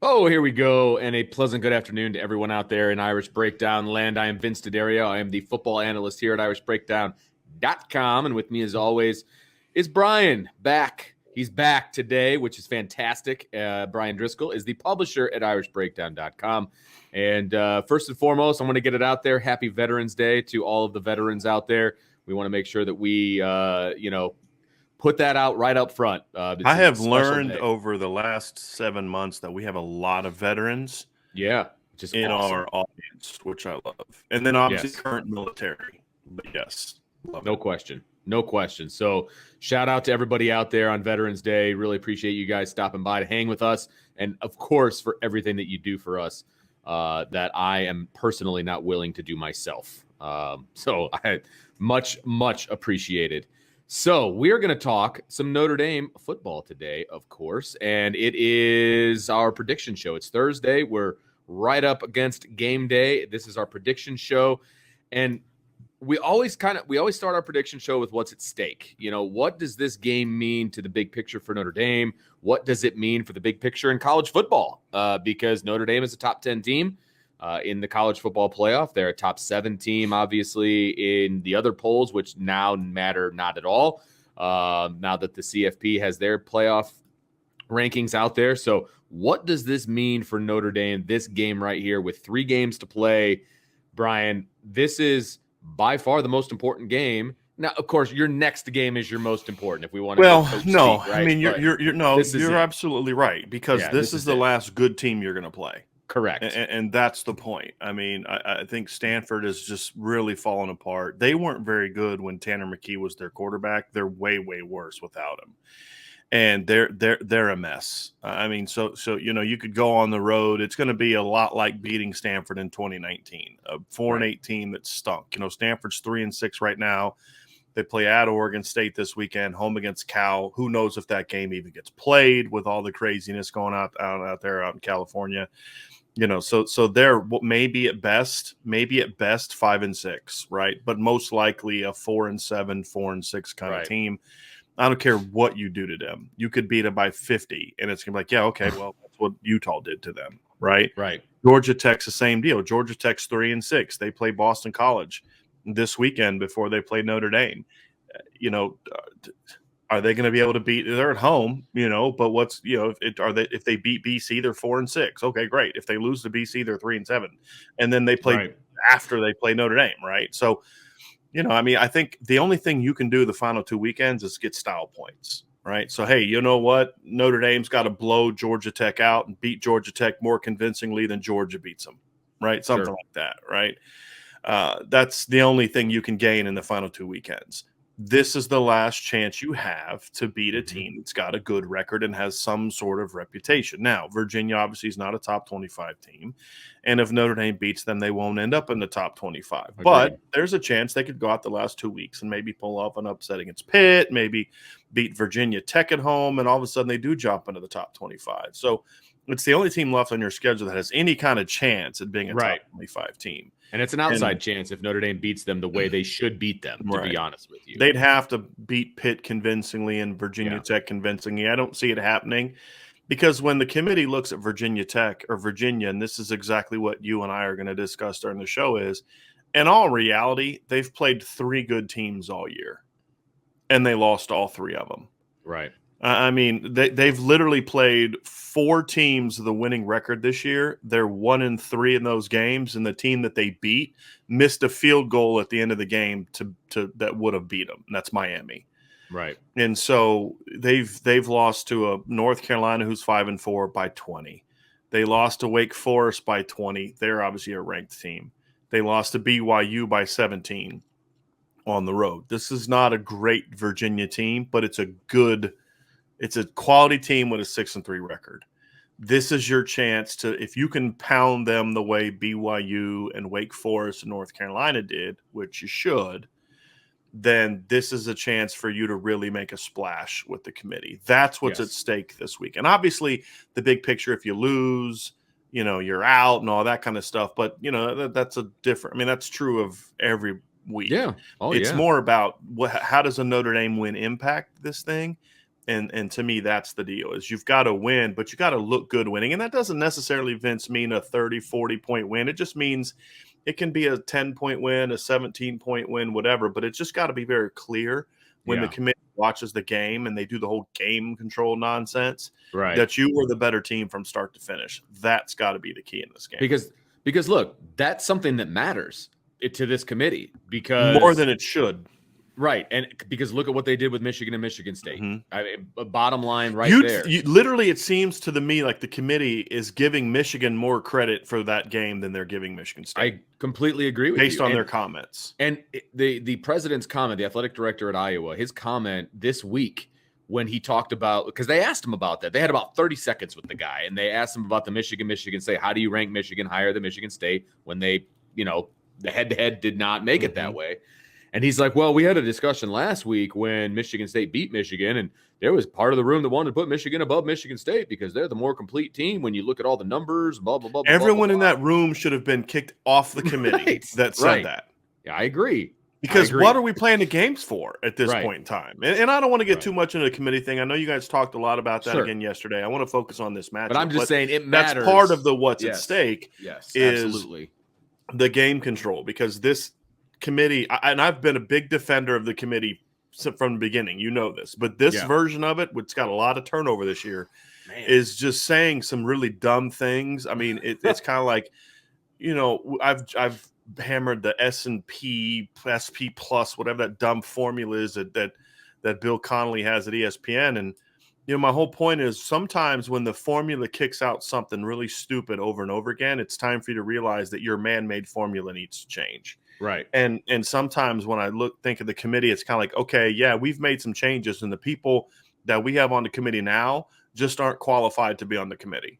Oh, here we go. And a pleasant good afternoon to everyone out there in Irish Breakdown land. I am Vince D'Addario. I am the football analyst here at irishbreakdown.com. And with me, as always, is Brian back. He's back today, which is fantastic. Brian Driscoll is the publisher at irishbreakdown.com. And first and foremost, I want to get it out there. Happy Veterans Day to all of the veterans out there. We want to make sure that we, put that out right up front. I have learned over the last 7 months that we have a lot of veterans just in awesome. our audience, which I love. And then obviously current military. But yes. No question. No question. So shout out to everybody out there on Veterans Day. Really appreciate you guys stopping by to hang with us. And of course, for everything that you do for us that I am personally not willing to do myself. So I much appreciated. So we are going to talk some Notre Dame football today, of course, and it is our prediction show. It's Thursday. We're right up against game day. This is our prediction show, and we always start our prediction show with what's at stake. You know, what does this game mean to the big picture for Notre Dame? What does it mean for the big picture in college football? Because Notre Dame is a top 10 team. In the college football playoff. They're a top 7 team, obviously, in the other polls, which now matter not at all, now that the CFP has their playoff rankings out there. So what does this mean for Notre Dame, this game right here with 3 games to play? Brian, this is by far the most important game. Now, of course, your next game is your most important if we want to no, speak, right? I mean, you're absolutely right, because this is the last good team you're going to play. Correct. And that's the point. I mean, I think Stanford has just really fallen apart. They weren't very good when Tanner McKee was their quarterback. They're way worse without him. And they're a mess. I mean, so you could go on the road. It's going to be a lot like beating Stanford in 2019, a 4-8 team that stunk. Stanford's 3-6 right now. They play at Oregon State this weekend, home against Cal. Who knows if that game even gets played with all the craziness going out there out in California. So they're maybe at best 5-6, right? But most likely a 4-7, 4-6 kind of team. I don't care what you do to them. You could beat them by 50, and it's gonna be like, yeah, okay, well, that's what Utah did to them, right? Right. Georgia Tech's the same deal. Georgia Tech's 3-6. They play Boston College this weekend before they play Notre Dame. Are they going to be able to beat? They're at home, but what's if they beat BC, they're 4-6. Okay, great. If they lose to BC, they're 3-7, and then they play after they play Notre Dame, right? So, I think the only thing you can do the final 2 weekends is get style points, right? So, hey, you know what? Notre Dame's got to blow Georgia Tech out and beat Georgia Tech more convincingly than Georgia beats them, right? Something like that, right? That's the only thing you can gain in the final 2 weekends. This is the last chance you have to beat a team that's got a good record and has some sort of reputation. Now, Virginia obviously is not a top 25 team, and if Notre Dame beats them, they won't end up in the top 25. Agreed. But there's a chance they could go out the last 2 weeks and maybe pull off an upset against Pitt, maybe beat Virginia Tech at home, and all of a sudden they do jump into the top 25. So it's the only team left on your schedule that has any kind of chance at being a top 25 team. And it's an outside chance if Notre Dame beats them the way they should beat them, to be honest with you. They'd have to beat Pitt convincingly and Virginia Tech convincingly. I don't see it happening, because when the committee looks at Virginia Tech or Virginia, and this is exactly what you and I are going to discuss during the show, is in all reality, they've played 3 good teams all year, and they lost all 3 of them. Right. I mean, they've literally played 4 teams with a winning record this year. They're 1-3 in those games, and the team that they beat missed a field goal at the end of the game to that would have beat them. And that's Miami. Right. And so they've lost to a North Carolina who's 5-4 by 20. They lost to Wake Forest by 20. They're obviously a ranked team. They lost to BYU by 17 on the road. This is not a great Virginia team, but it's a quality team with a 6-3 record. This is your chance to, if you can pound them the way BYU and Wake Forest and North Carolina did, which you should, then this is a chance for you to really make a splash with the committee. That's what's at stake this week. And obviously the big picture, if you lose, you're out and all that kind of stuff. But, that's a different, that's true of every week. Yeah. It's more about how does a Notre Dame win impact this thing? And to me, that's the deal, is you've got to win, but you got to look good winning. And that doesn't necessarily, Vince, mean a 30, 40-point win. It just means it can be a 10-point win, a 17-point win, whatever. But it's just got to be very clear when the committee watches the game and they do the whole game control nonsense, that you were the better team from start to finish. That's got to be the key in this game. Because look, that's something that matters to this committee, because more than it should. Right. And because look at what they did with Michigan and Michigan State. I mean, bottom line there. Literally, it seems to me like the committee is giving Michigan more credit for that game than they're giving Michigan State. I completely agree with you. Based on their comments. And the president's comment, the athletic director at Iowa, his comment this week when he talked about, because they asked him about that. They had about 30 seconds with the guy, and they asked him about the Michigan State. How do you rank Michigan higher than Michigan State when they, the head-to-head did not make it that way? And he's like, well, we had a discussion last week when Michigan State beat Michigan, and there was part of the room that wanted to put Michigan above Michigan State because they're the more complete team when you look at all the numbers, blah, blah, blah. Everyone in that room should have been kicked off the committee that said that. Yeah, I agree. Because what are we playing the games for at this point in time? And I don't want to get too much into the committee thing. I know you guys talked a lot about that again yesterday. I want to focus on this matchup. But I'm just saying it matters. That's part of the what's at stake is absolutely. The game control, because this committee, and I've been a big defender of the committee from the beginning, this, but this version of it, which got a lot of turnover this year, is just saying some really dumb things. I mean, it's kind of like, I've hammered the S&P, SP plus, whatever that dumb formula is that Bill Connolly has at ESPN. And, my whole point is sometimes when the formula kicks out something really stupid over and over again, it's time for you to realize that your man-made formula needs to change. Right. And sometimes when I think of the committee, it's kind of like, okay, yeah, we've made some changes, and the people that we have on the committee now just aren't qualified to be on the committee.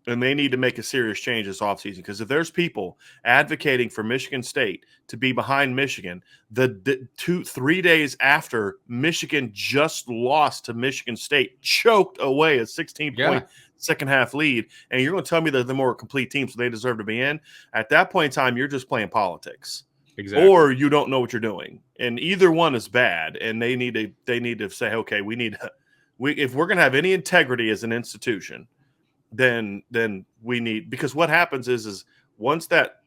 And they need to make a serious change this offseason, because if there's people advocating for Michigan State to be behind Michigan, the 2-3 days after Michigan just lost to Michigan State, choked away a 16-point second half lead, and you're going to tell me they're the more complete team, so they deserve to be in, at that point in time, you're just playing politics. Exactly. Or you don't know what you're doing. And either one is bad, and they need to say, okay, if we're going to have any integrity as an institution, then we need, because what happens is once that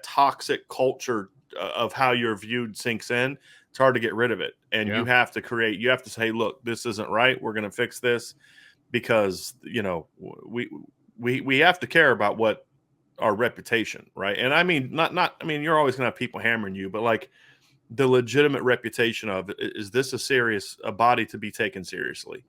toxic culture of how you're viewed sinks in, it's hard to get rid of it. And you have to say, hey, look, this isn't right. We're going to fix this, because we have to care about what our reputation, right? And I mean, you're always going to have people hammering you, but like the legitimate reputation of, is this a body to be taken seriously?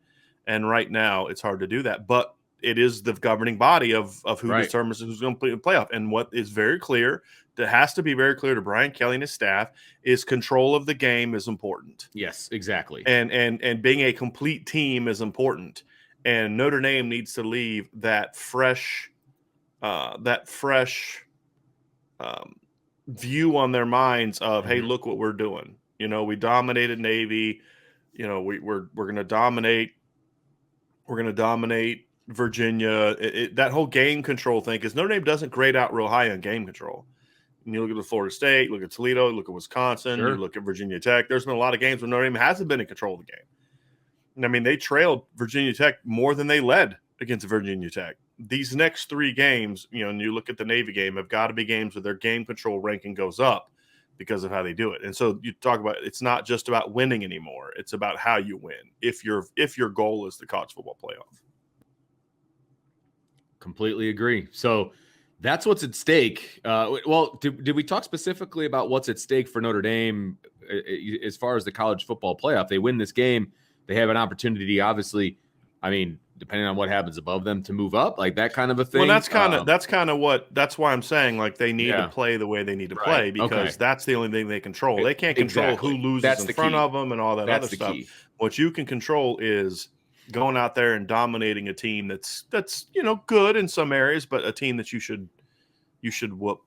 And right now it's hard to do that, but it is the governing body of who determines who's going to play the playoff. And what is very clear, that has to be very clear to Brian Kelly and his staff, is control of the game is important. Yes, exactly. And being a complete team is important. And Notre Dame needs to leave that fresh view on their minds of, hey, look what we're doing. We dominated Navy. We're going to dominate. We're going to dominate Virginia. That whole game control thing, because Notre Dame doesn't grade out real high on game control. And you look at the Florida State, look at Toledo, look at Wisconsin, you look at Virginia Tech. There's been a lot of games where Notre Dame hasn't been in control of the game. And I mean, they trailed Virginia Tech more than they led against Virginia Tech. These next 3 games, and you look at the Navy game, have got to be games where their game control ranking goes up because of how they do it. And so you talk about, it's not just about winning anymore. It's about how you win. If your goal is the college football playoff. Completely agree. So that's what's at stake. Well, did we talk specifically about what's at stake for Notre Dame as far as the college football playoff? They win this game, they have an opportunity, obviously, I mean, depending on what happens above them, to move up, like that kind of a thing. Well, that's why I'm saying, like, they need to play the way they need to play, because that's the only thing they control. They can't control who loses in front of them and all that other stuff. Key. What you can control is going out there and dominating a team that's good in some areas, but a team that you should whoop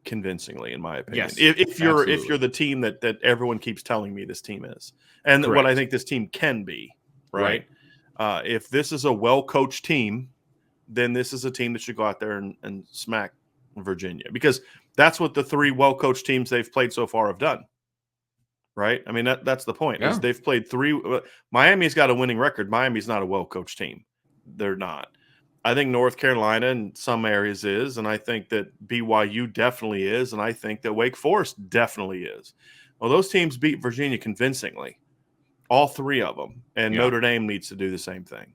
convincingly, in my opinion. Yes, if you're the team that everyone keeps telling me this team is, and what I think this team can be, right? If this is a well-coached team, then this is a team that should go out there and smack Virginia, because that's what the 3 well-coached teams they've played so far have done. right? I mean, that's the point. Yeah. Is they've played 3. Miami's got a winning record. Miami's not a well-coached team. They're not. I think North Carolina in some areas is, and I think that BYU definitely is, and I think that Wake Forest definitely is. Well, those teams beat Virginia convincingly, all 3 of them, and Yeah. Notre Dame needs to do the same thing.